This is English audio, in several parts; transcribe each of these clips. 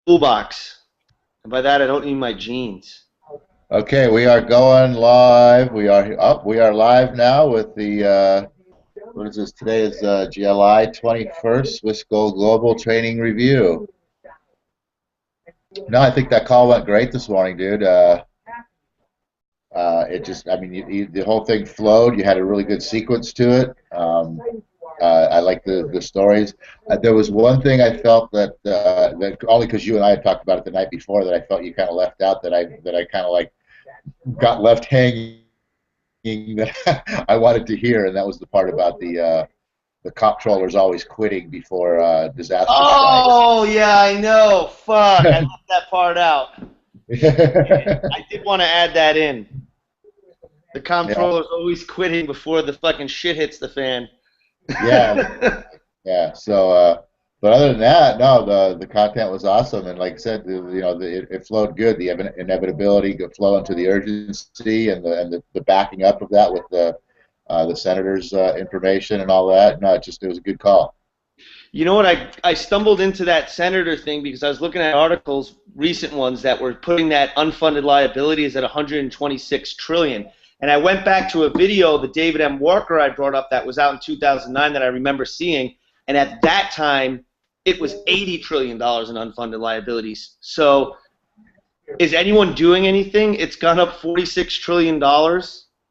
toolbox. And by that, I don't mean my jeans. Okay, we are going live. We are up. We are live now with the what is this? Today is July 21st, Swiss Gold Global Training Review. No, I think that call went great this morning, dude. It just, I mean, the whole thing flowed. You had a really good sequence to it. I like the stories. There was one thing I felt that only because you and I had talked about it the night before that I felt you kind of left out that I kind of like got left hanging that I wanted to hear, and that was the part about the comptroller's always quitting before disaster strikes. Oh, yeah, I know. Fuck, I left that part out. I did want to add that in. The Yeah, comptroller's always quitting before the fucking shit hits the fan. yeah, yeah. So, but other than that, no, the content was awesome, and like I said, it flowed good. The inevitability could flow into the urgency and the backing up of that with the senator's information and all that. No, it was a good call. You know what? I stumbled into that senator thing because I was looking at articles, recent ones, that were putting that unfunded liabilities at 126 trillion. And I went back to a video, the David M. Walker I brought up that was out in 2009 that I remember seeing. And at that time, it was $80 trillion in unfunded liabilities. So is anyone doing anything? It's gone up $46 trillion.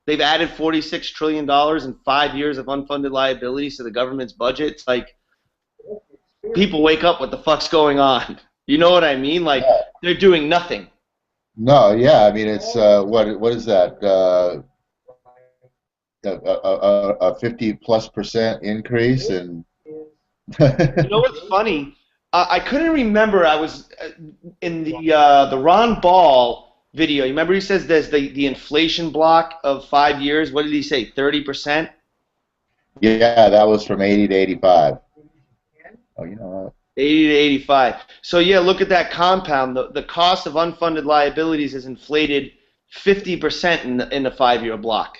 They've added $46 trillion in 5 years of unfunded liabilities to the government's budget. It's like, people wake up, what the fuck's going on? You know what I mean? Like, Yeah. they're doing nothing. No, yeah, I mean it's what is that? A 50+% increase and You know what's funny? I couldn't remember. I was in the Ron Ball video. You remember he says there's the inflation block of 5 years. What did he say? 30%? yeah, that was from 80 to 85. Oh, you know what? 80 to 85. So yeah, look at that compound. The cost of unfunded liabilities is inflated 50% in the 5 year block.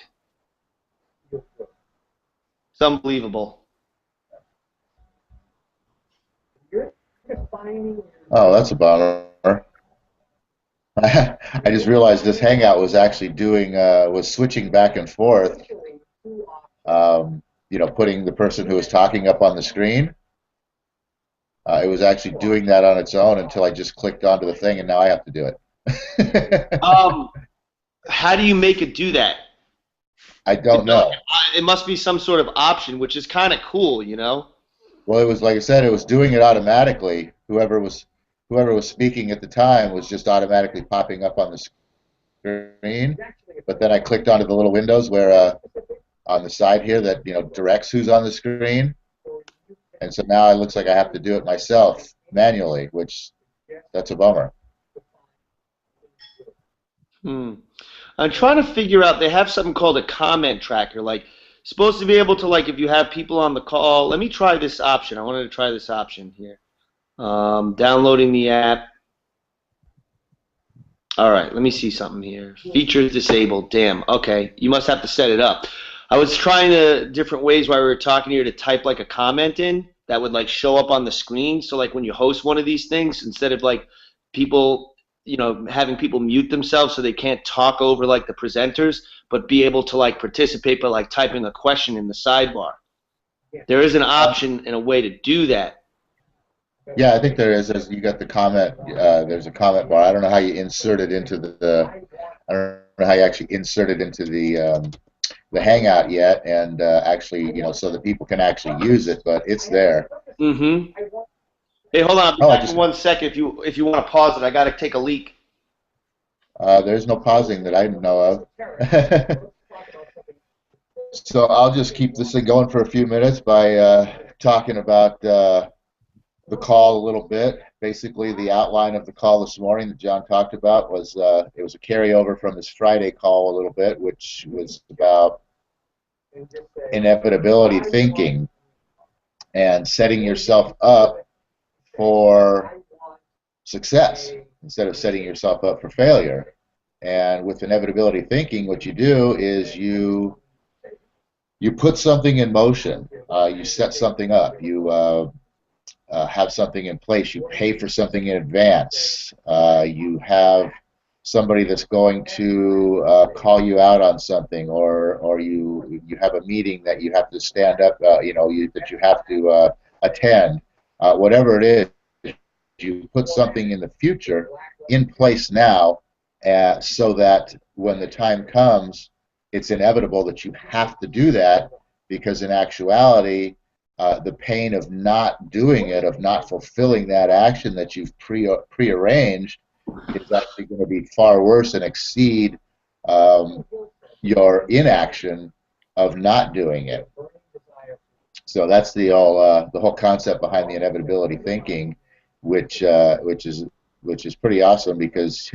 It's unbelievable. Oh, that's a bummer. I just realized this hangout was actually was switching back and forth. Putting the person who was talking up on the screen. It was actually doing that on its own until I just clicked onto the thing, and now I have to do it. How do you make it do that? I don't know. It must be some sort of option, which is kind of cool, you know? Well, it was like I said, it was doing it automatically. Whoever was speaking at the time was just automatically popping up on the screen. But then I clicked onto the little windows where on the side here that directs who's on the screen, and so now it looks like I have to do it myself manually, which that's a bummer. I'm trying to figure out, they have something called a comment tracker, like supposed to be able to, like, if you have people on the call, let me try this option. I wanted to try this option here. Downloading the app. All right, let me see something here. Features disabled. Damn. Okay, you must have to set it up. I was trying different ways while we were talking here to type like a comment in that would like show up on the screen. So like when you host one of these things, instead of like people, having people mute themselves so they can't talk over like the presenters, but be able to like participate by like typing a question in the sidebar. There is an option and a way to do that. Yeah, I think there is. You got the comment. There's a comment bar. I don't know how you insert it into I don't know how you actually insert it into the Hangout yet, and actually, so that people can actually use it. But it's there. Mm-hmm. Hey, hold on. I'll be back in 1 second. If you want to pause it, I got to take a leak. There's no pausing that I know of. So I'll just keep this thing going for a few minutes by talking about the call a little bit. Basically, the outline of the call this morning that John talked about was it was a carryover from his Friday call a little bit, which was about inevitability thinking and setting yourself up for success instead of setting yourself up for failure. And with inevitability thinking, what you do is you put something in motion. You set something up. have something in place. You pay for something in advance. You have somebody that's going to call you out on something, or you have a meeting that you have to stand up, that you have to attend. Whatever it is, you put something in the future in place now, so that when the time comes, it's inevitable that you have to do that, because in actuality, the pain of not doing it, of not fulfilling that action that you've prearranged, is actually going to be far worse and exceed your inaction of not doing it. So that's the whole concept behind the inevitability thinking, which is pretty awesome, because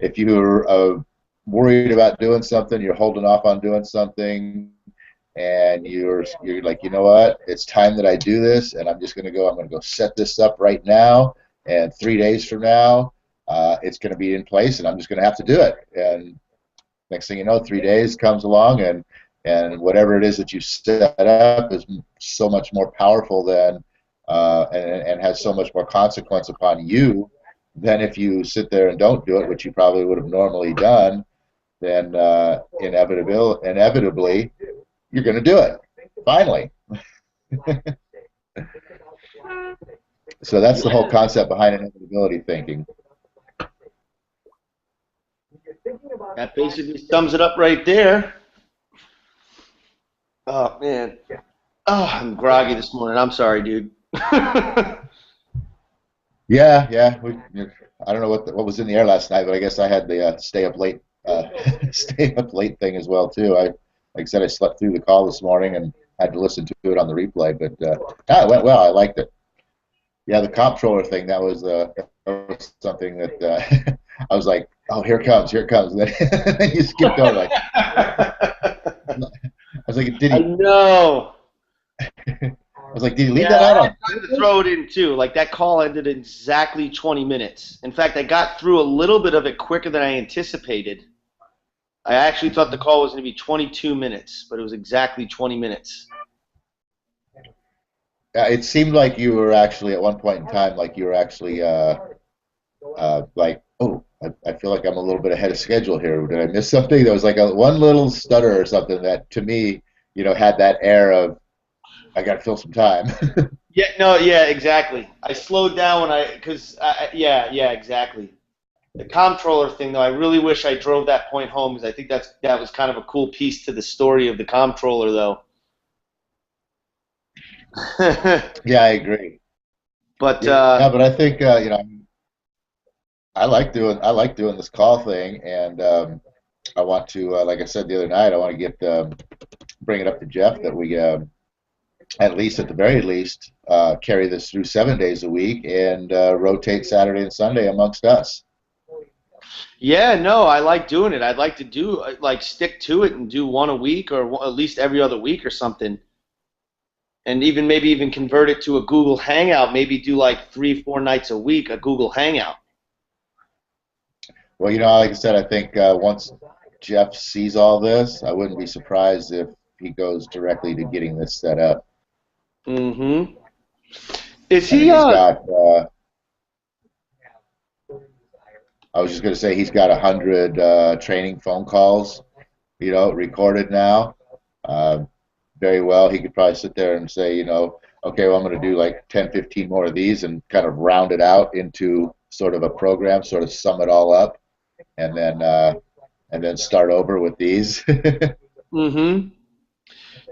if you're worried about doing something, you're holding off on doing something, and you're like, you know what, it's time that I do this, and I'm going to go set this up right now, and 3 days from now, it's going to be in place, and I'm just going to have to do it. And next thing you know, 3 days comes along, and whatever it is that you set up is so much more powerful than and has so much more consequence upon you than if you sit there and don't do it, which you probably would have normally done. Then inevitably you're going to do it finally. So that's the whole concept behind inevitability thinking. That basically sums it up right there. Oh, man. Oh, I'm groggy this morning. I'm sorry, dude. Yeah. I don't know what was in the air last night, but I guess I had the stay up late thing as well too. Like I said, I slept through the call this morning and had to listen to it on the replay, but it went well. I liked it. Yeah, the comptroller thing, that was something that I was like, oh, here it comes. And then you skipped over. Like, I was like, did he? I know. I was like, did he leave that out on? I tried to throw it in too. Like, that call ended in exactly 20 minutes. In fact, I got through a little bit of it quicker than I anticipated. I actually thought the call was going to be 22 minutes, but it was exactly 20 minutes. It seemed like you were actually, at one point in time, like you were actually like, oh, I feel like I'm a little bit ahead of schedule here. Did I miss something? There was like one little stutter or something that, to me, had that air of, I got to fill some time. Yeah, exactly. I slowed down yeah, exactly. The comptroller thing, though, I really wish I drove that point home, because I think that was kind of a cool piece to the story of the comptroller, though. Yeah, I agree. But but I think I like doing this call thing, and I want to, like I said the other night, I want to bring it up to Jeff that we at the very least carry this through 7 days a week and rotate Saturday and Sunday amongst us. Yeah, no, I like doing it. I'd like to stick to it and do one a week, or at least every other week or something. And maybe even convert it to a Google Hangout. Maybe do like 3-4 nights a week a Google Hangout. Well, like I said, I think once Jeff sees all this, I wouldn't be surprised if he goes directly to getting this set up. Mm-hmm. Is he? I was just going to say, he's got 100 training phone calls, recorded now. Very well. He could probably sit there and say, okay, well, I'm going to do like 10, 15 more of these and kind of round it out into sort of a program, sort of sum it all up, and then start over with these. Mm-hmm.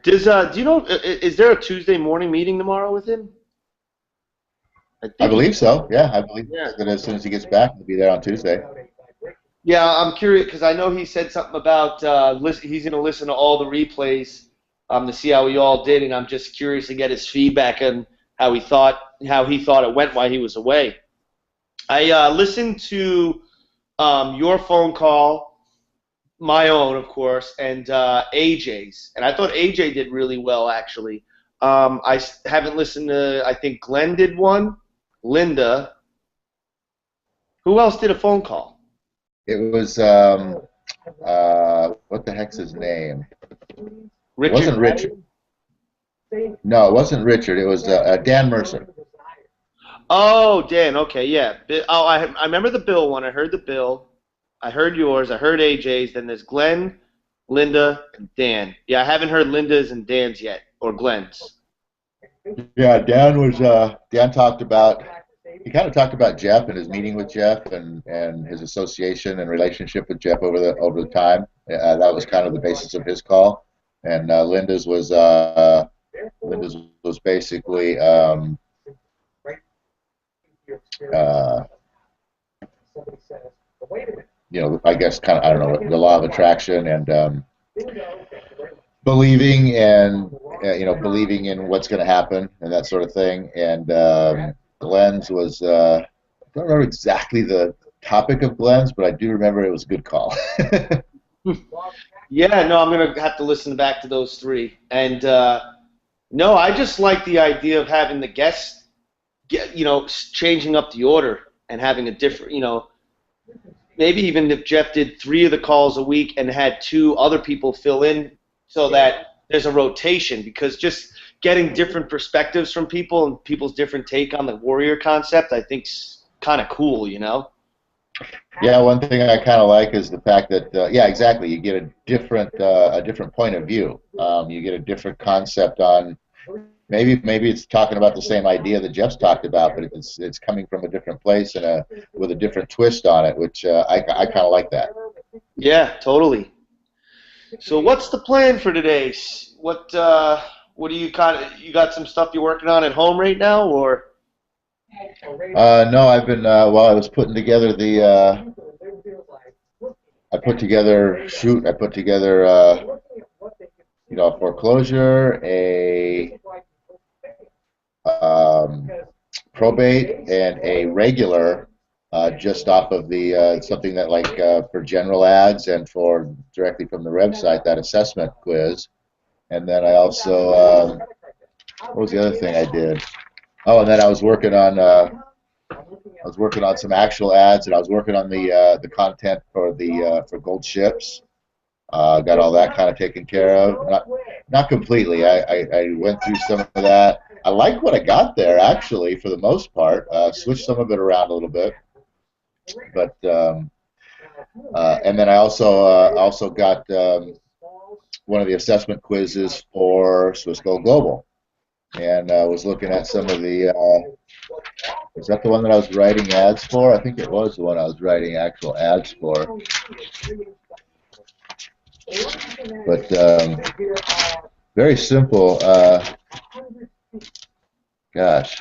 Do you know, is there a Tuesday morning meeting tomorrow with him? I believe so. Yeah, I believe that as soon as he gets back, he'll be there on Tuesday. Yeah, I'm curious, because I know he said something about he's going to listen to all the replays to see how we all did, and I'm just curious to get his feedback on how he thought it went while he was away. I listened to your phone call, my own, of course, and AJ's, and I thought AJ did really well, actually. I haven't listened to, I think Glenn did one, Linda. Who else did a phone call? It was, what the heck's his name? Richard. It wasn't Richard. No, it wasn't Richard. It was Dan Mercer. Oh, Dan. Okay, yeah. Oh, I remember the Bill one. I heard the Bill. I heard yours. I heard AJ's. Then there's Glenn, Linda, and Dan. Yeah, I haven't heard Linda's and Dan's yet, or Glenn's. Yeah, Dan talked about he kind of talked about Jeff and his meeting with Jeff and his association and relationship with Jeff over the time. That was kind of the basis of his call, and Linda's was basically uh, I guess kind of I don't know the law of attraction and believing and believing in what's going to happen and that sort of thing. And Glenn's was I don't remember exactly the topic of Glenn's, but I do remember it was a good call. Yeah, no, I'm gonna have to listen back to those three. And no, I just like the idea of having the guests, changing up the order and having a different, maybe even if Jeff did 3 of the calls a week and had 2 other people fill in so that there's a rotation, because just getting different perspectives from people and people's different take on the warrior concept, I think's kind of cool. Yeah, one thing I kind of like is the fact that yeah, exactly. You get a different point of view. You get a different concept on maybe it's talking about the same idea that Jeff's talked about, but it's coming from a different place and with a different twist on it, which I kind of like that. Yeah, totally. So what's the plan for today? What do you you got some stuff you're working on at home right now, or? No, I've been while I was putting together I put together a foreclosure, a probate, and a regular just off of the something that like for general ads and for directly from the website, that assessment quiz. And then I also what was the other thing I did? Oh, and then I was working on some actual ads, and I was working on the content for Gold Ships. Got all that kind of taken care of. Not completely. I went through some of that. I like what I got there actually for the most part. Switched some of it around a little bit, but and then I also got one of the assessment quizzes for Swiss Gold Global, and was looking at some of the. Is that the one that I was writing ads for? I think it was the one I was writing actual ads for. But very simple. Gosh,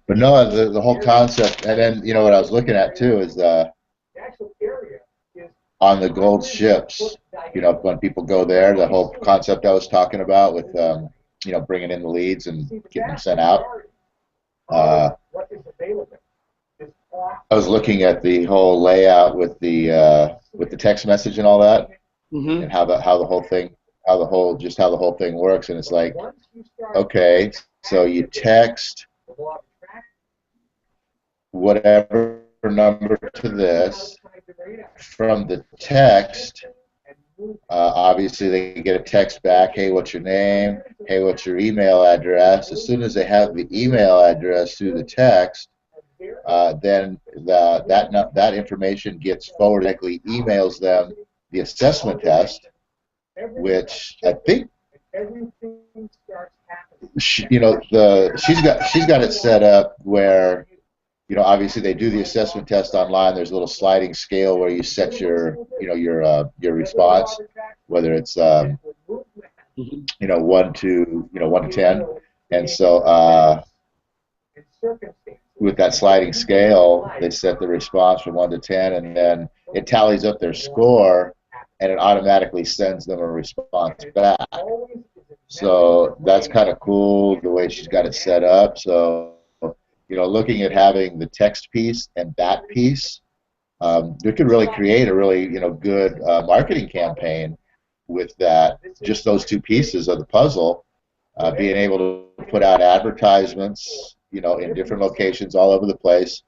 but no, the whole concept, and then what I was looking at too is on the gold ships. When people go there, the whole concept I was talking about with bringing in the leads and getting them sent out. I was looking at the whole layout with the text message and all that, and how the whole thing works, and it's like, okay, so you text whatever number to this. From the text, obviously they get a text back, hey, what's your name? Hey, what's your email address? As soon as they have the email address through the text, then that information gets forwarded, directly emails them the assessment test, which I think she's got it set up where obviously they do the assessment test online. There's a little sliding scale where you set your response, whether it's 1 to 10, and so with that sliding scale, they set the response from 1 to 10, and then it tallies up their score, and it automatically sends them a response back. So that's kind of cool the way she's got it set up. So looking at having the text piece and that piece, we could really create a really good marketing campaign with that. Just those 2 pieces of the puzzle, being able to put out advertisements, in different locations all over the place,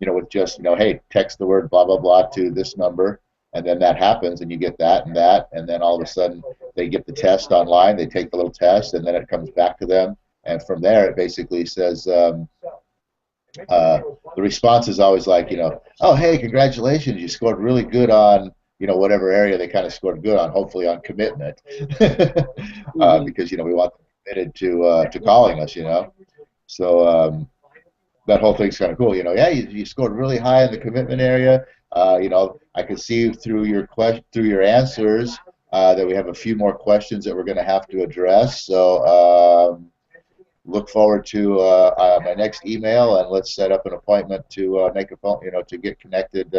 with just hey, text the word blah blah blah to this number, and then that happens, and you get that, and then all of a sudden they get the test online. They take the little test, and then it comes back to them, and from there it basically says. the response is always like, oh, hey, congratulations, you scored really good on, whatever area they kind of scored good on, hopefully on commitment, Hmm. because, we want them committed to calling us, So that whole thing's kind of cool. Yeah, you scored really high in the commitment area. I can see through your answers that we have a few more questions that we're going to have to address. So look forward to my next email, and let's set up an appointment to make a phone, to get connected,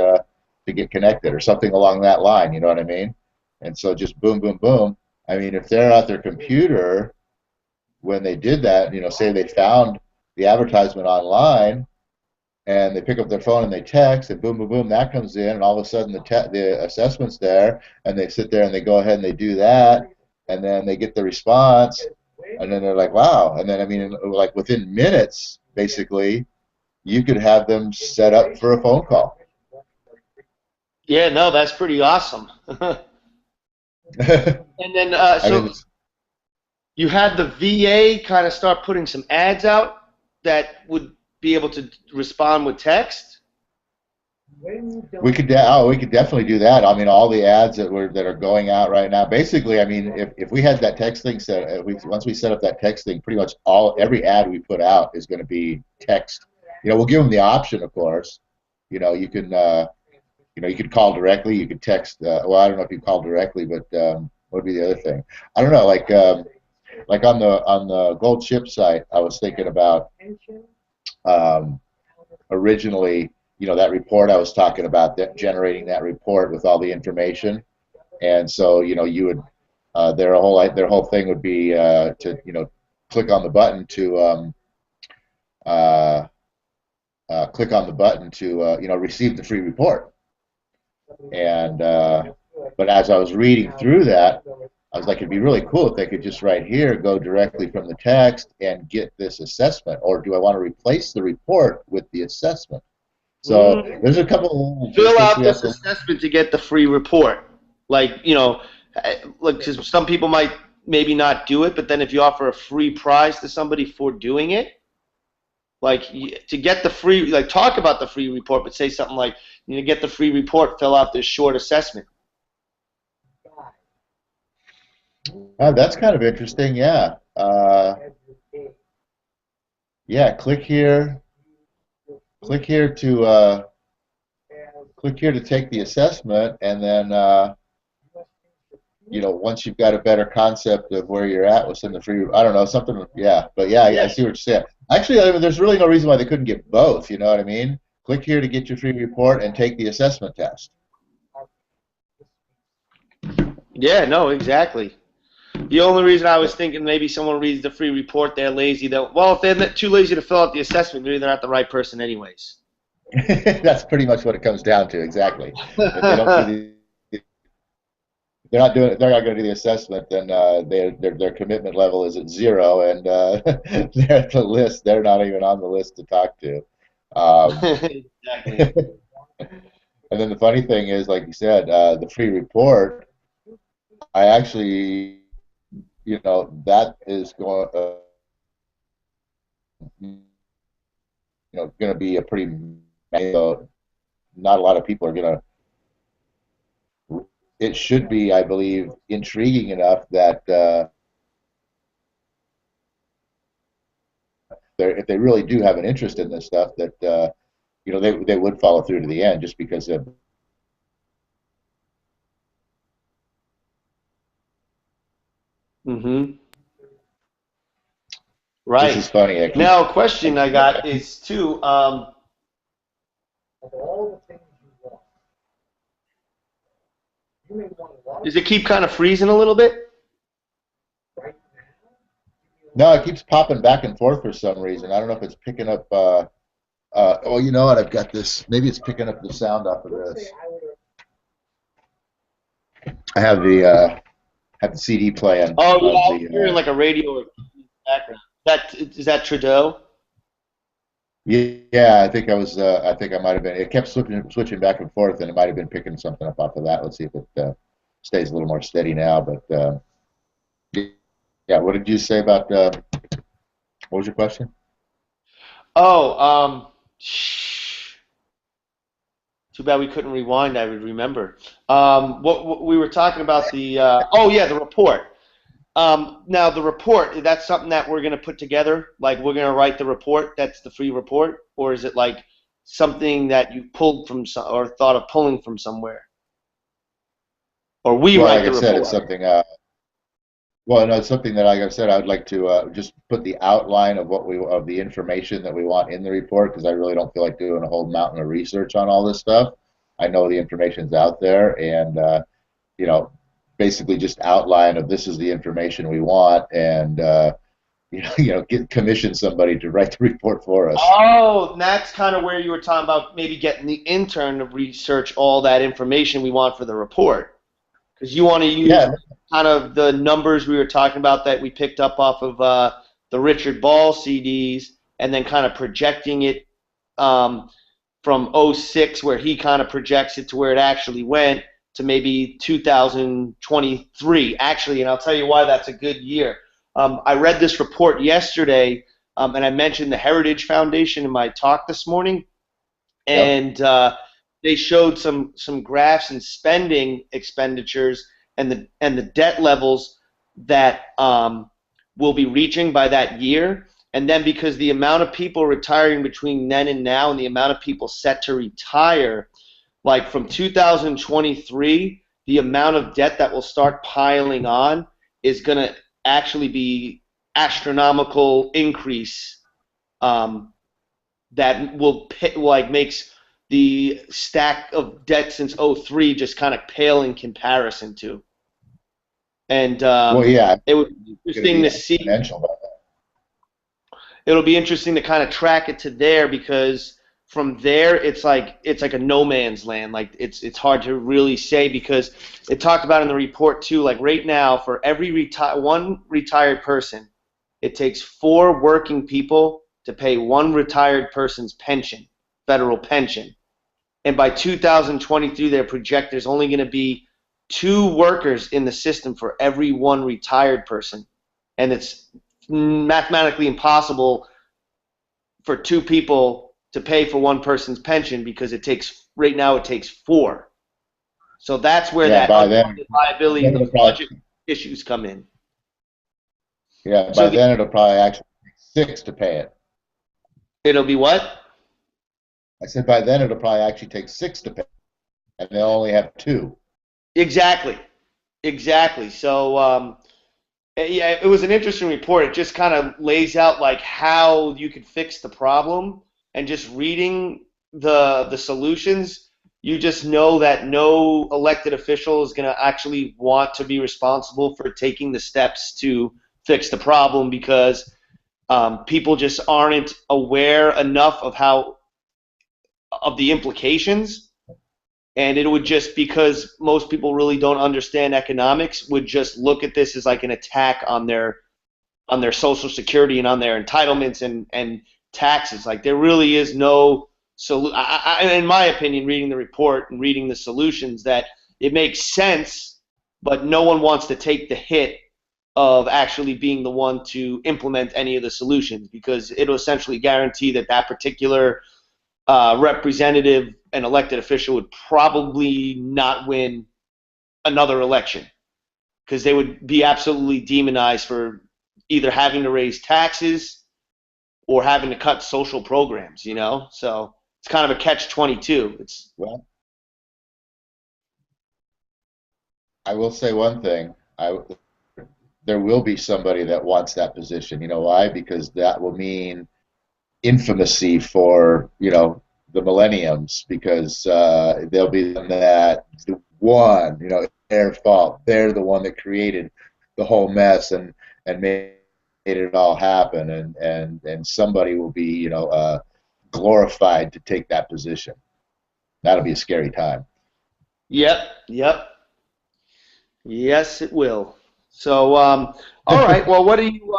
or something along that line. You know what I mean? And so just boom, boom, boom. I mean, if they're at their computer when they did that, say they found the advertisement online, and they pick up their phone and they text, and boom, boom, boom, that comes in, and all of a sudden the assessment's there, and they sit there and they go ahead and they do that, and then they get the response, and then they're like, wow, and then I mean, like within minutes, basically, you could have them set up for a phone call. Yeah, no, that's pretty awesome. And then, I mean, so you had the VA kind of start putting some ads out that would be able to respond with text. we could definitely do that. I mean, all the ads that are going out right now. Basically, I mean, if we had that text thing set, once we set up that text thing, pretty much every ad we put out is going to be text. We'll give them the option, of course. You can you could call directly. You could text. Well, I don't know if you call directly, but what would be the other thing? I don't know. Like on the Gold Chip site, I was thinking about um, originally, that report I was talking about, that generating that report with all the information, and so you would their whole thing would be to click on the button to uh, click on the button to receive the free report, and but as I was reading through that, I was like, it'd be really cool if they could just right here go directly from the text and get this assessment, or do I want to replace the report with the assessment? So Mm. there's a couple of Fill logistics out we have this to. assessment to get the free report. Like, like, because some people might maybe not do it, but then if you offer a free prize to somebody for doing it, like to get the free, like talk about the free report, but say something like, get the free report, fill out this short assessment. That's kind of interesting. Yeah. Yeah. Click here to take the assessment, and then once you've got a better concept of where you're at within the free, I don't know, something. Yeah. But yeah, I Yeah. see what you're saying. Actually, I mean, there's really no reason why they couldn't get both. You know what I mean? Click here to get your free report and take the assessment test. Yeah, no, exactly. The only reason I was thinking maybe someone reads the free report, they're lazy. Well, if they're too lazy to fill out the assessment, maybe they're not the right person anyways. That's pretty much what it comes down to. Exactly. If they don't do they're not going to do the assessment, then their commitment level is at zero, and they're at the list. They're not even on the list to talk to. Exactly. And then the funny thing is, like you said, the free report. I actually, that is going to be a pretty. Not a lot of people are going to. It should be, I believe, intriguing enough that if they really do have an interest in this stuff, that they would follow through to the end, just because of. Mm-hmm. This is Right. funny. Now, a question I got is too. Does it keep kind of freezing a little bit? No, it keeps popping back and forth for some reason. I don't know if it's picking up. Oh, you know what? I've got this. Maybe it's picking up the sound off of this. I have the CD playing. Oh, yeah, I was The hearing like a radio or background. Is that Trudeau? yeah, I think I was. I think I might have been. It kept switching back and forth, and it might have been picking something up off of that. Let's see if it stays a little more steady now. But yeah, what did you say about? What was your question? Oh, Too bad we couldn't rewind. I would remember. What we were talking about the oh yeah, the report. Now the report, that's something that we're gonna put together. Like we're gonna write the report. That's the free report, or is it like something that you pulled from some or thought of pulling from somewhere, or we Well, write like the I said, it's report? something. Well, no, it's something that, like I said, I'd like to just put the outline of what we of the information that we want in the report because I really don't feel like doing a whole mountain of research on all this stuff. I know the information's out there, and you know, basically just outline of this is the information we want, and get commission somebody to write the report for us. Oh, and that's kind of where you were talking about maybe getting the intern to research all that information we want for the report. Because you want to use Yeah, kind of the numbers we were talking about that we picked up off of the Richard Ball CDs, and then kind of projecting it from '06, where he kind of projects it to where it actually went, to maybe 2023. Actually, and I'll tell you why that's a good year. I read this report yesterday, and I mentioned the Heritage Foundation in my talk this morning, yep. and they showed some graphs and spending expenditures and the debt levels that we'll be reaching by that year. And then because the amount of people retiring between then and now and the amount of people set to retire, like from 2023, the amount of debt that will start piling on is going to actually be astronomical increase, that will like makes the stack of debt since '03 just kind of pale in comparison to. And Well, yeah, it would be it's going to interesting be to see. exponential. It'll be interesting to kind of track it to there, because from there it's like a no man's land. Like it's hard to really say, because it talked about in the report too. Like right now, for every one retired person, it takes 4 working people to pay one retired person's pension, federal pension. And by 2023, they project there's only going to be 2 workers in the system for every one retired person. And it's mathematically impossible for 2 people to pay for one person's pension, because right now it takes 4. So that's where Yeah, that unfunded liability and those budget issues come in. So by then it'll probably actually take 6 to pay it. it'll be what? I said by then it'll probably actually take 6 to pay, and they'll only have 2. Exactly. Exactly. So yeah, it was an interesting report. It just kind of lays out like how you could fix the problem, and just reading the solutions, you just know that no elected official is going to actually want to be responsible for taking the steps to fix the problem, because people just aren't aware enough of the implications. And it would just, because most people really don't understand economics, would just look at this as like an attack on their social security and on their entitlements and taxes. Like there really is no in my opinion, reading the report and reading the solutions, that it makes sense, but no one wants to take the hit of actually being the one to implement any of the solutions, because it'll essentially guarantee that that particular representative and elected official would probably not win another election, because they would be absolutely demonized for either having to raise taxes or having to cut social programs, So it's kind of a catch-22. Well, I will say one thing. There will be somebody that wants that position. You know why? Because that will mean infamousy for the millenniums, because they'll be the one, their fault. They're the one that created the whole mess and made it all happen, and somebody will be glorified to take that position. That'll be a scary time. Yep. Yes, it will. So, all right. Well, what do you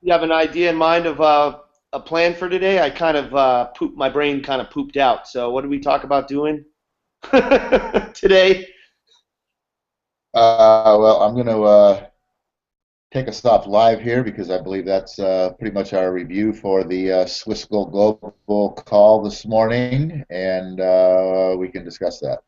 you have an idea in mind of a plan for today? I kind of my brain kind of pooped out. So, what did we talk about doing today? Well, I'm gonna take us off live here because I believe that's pretty much our review for the Swiss Gold Global call this morning, and we can discuss that.